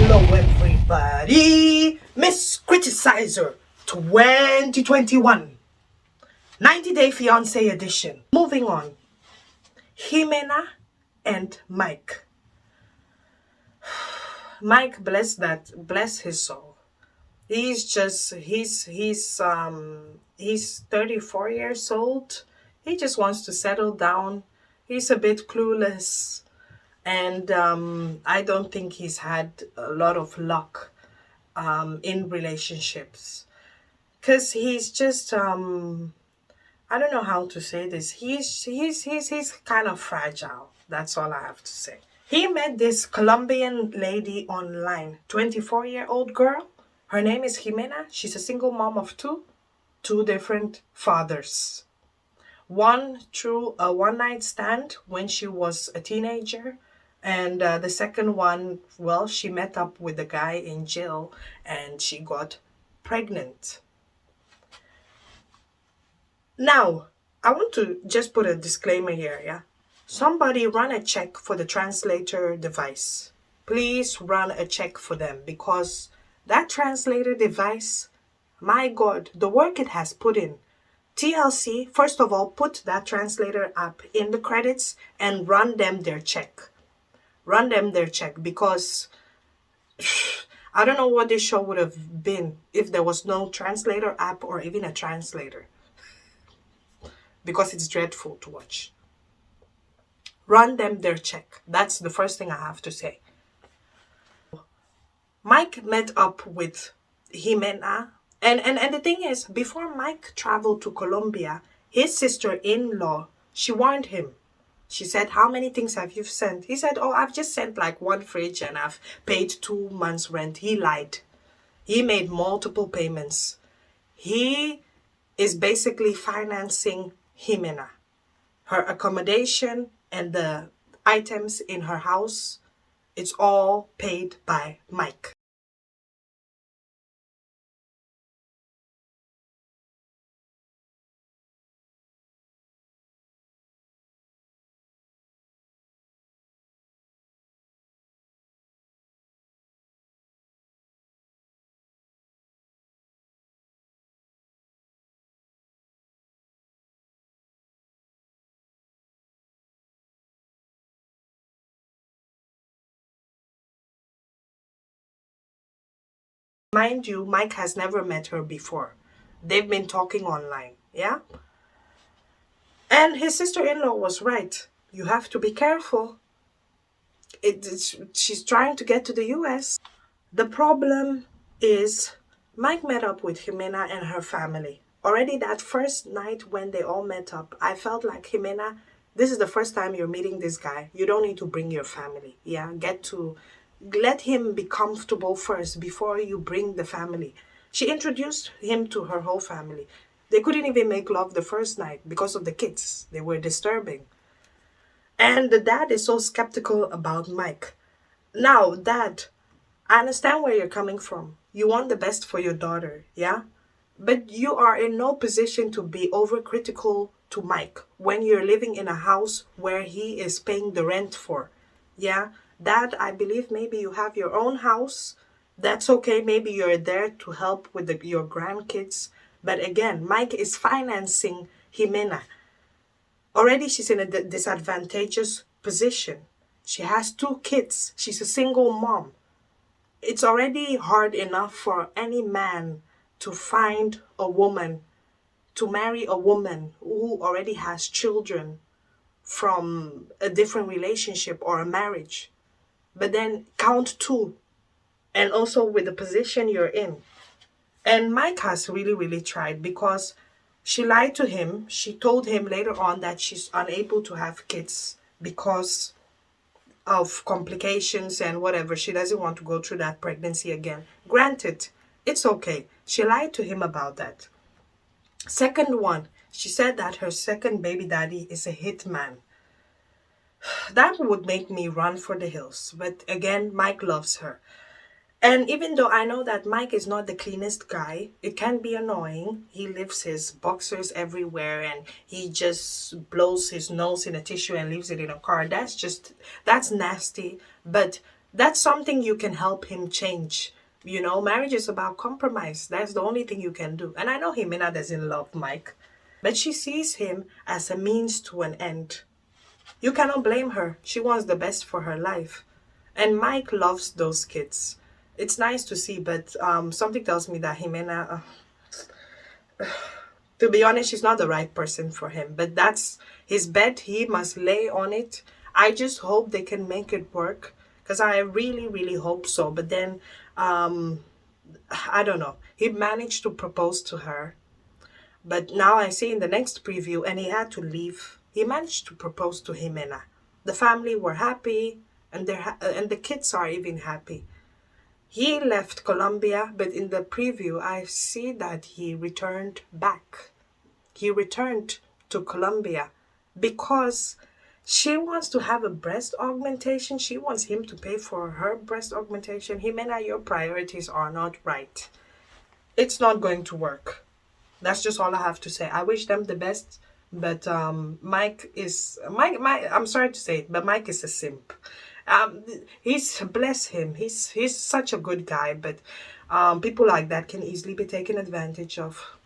Hello everybody, Miss Criticizer 2021 90-Day Fiancé edition. Moving on, XIMENA and Mike. Mike, bless his soul. He's 34 years old. He just wants to settle down. He's a bit clueless. And I don't think he's had a lot of luck in relationships, because he's just I don't know how to say this. He's kind of fragile. That's all I have to say. He met this Colombian lady online, 24-year-old girl. Her name is XIMENA. She's a single mom of two different fathers. One through a one-night stand when she was a teenager, and the second one, well, she met up with the guy in jail and she got pregnant. Now, I want to just put a disclaimer here, yeah? Somebody run a check for the translator device. Please run a check for them, because that translator device, my God, the work it has put in. TLC, first of all, put that translator app in the credits and run them their check. Run them their check, because I don't know what this show would have been if there was no translator app or even a translator, because it's dreadful to watch. Run them their check. That's the first thing I have to say. Mike met up with XIMENA, and the thing is, before Mike traveled to Colombia, his sister-in-law, she warned him. She said, "How many things have you sent?" He said, "Oh, I've just sent like one fridge and I've paid 2 months rent." He lied. He made multiple payments. He is basically financing XIMENA. Her accommodation and the items in her house, it's all paid by Mike. Mind you, Mike has never met her before. They've been talking online, yeah? And his sister-in-law was right. You have to be careful. She's trying to get to the US. The problem is Mike met up with XIMENA and her family. Already that first night when they all met up, I felt like, XIMENA, this is the first time you're meeting this guy. You don't need to bring your family. Yeah, let him be comfortable first before you bring the family. She introduced him to her whole family. They couldn't even make love the first night because of the kids. They were disturbing. And the dad is so skeptical about Mike. Now, Dad, I understand where you're coming from. You want the best for your daughter, yeah? But you are in no position to be overcritical to Mike when you're living in a house where he is paying the rent for, yeah? Dad, I believe maybe you have your own house. That's okay. Maybe you're there to help with your grandkids. But again, Mike is financing XIMENA. Already she's in a disadvantageous position. She has 2 kids. She's a single mom. It's already hard enough for any man to find a woman, to marry a woman who already has children from a different relationship or a marriage. But then count 2, and also with the position you're in. And Mike has really, really tried, because she lied to him. She told him later on that she's unable to have kids because of complications and whatever. She doesn't want to go through that pregnancy again. Granted, it's okay. She lied to him about that. Second one, she said that her second baby daddy is a hitman. That would make me run for the hills. But again, Mike loves her. And even though I know that Mike is not the cleanest guy, it can be annoying. He leaves his boxers everywhere and he just blows his nose in a tissue and leaves it in a car. That's nasty. But That's something you can help him change. You know, marriage is about compromise. That's the only thing you can do. And I know Jimena doesn't love Mike, but she sees him as a means to an end. You cannot blame her. She wants the best for her life. And Mike loves those kids. It's nice to see, but something tells me that Jimena, to be honest, she's not the right person for him. But that's his bed. He must lay on it. I just hope they can make it work, because I really, really hope so. But then, I don't know. He managed to propose to her. But now I see in the next preview, and he had to leave. He managed to propose to Jimena. The family were happy, and and the kids are even happy. He left Colombia, but in the preview, I see that he returned back. He returned to Colombia because she wants to have a breast augmentation. She wants him to pay for her breast augmentation. Jimena, your priorities are not right. It's not going to work. That's just all I have to say. I wish them the best, but Mike. I'm sorry to say it, but Mike is a simp. He's bless him. He's such a good guy, but people like that can easily be taken advantage of.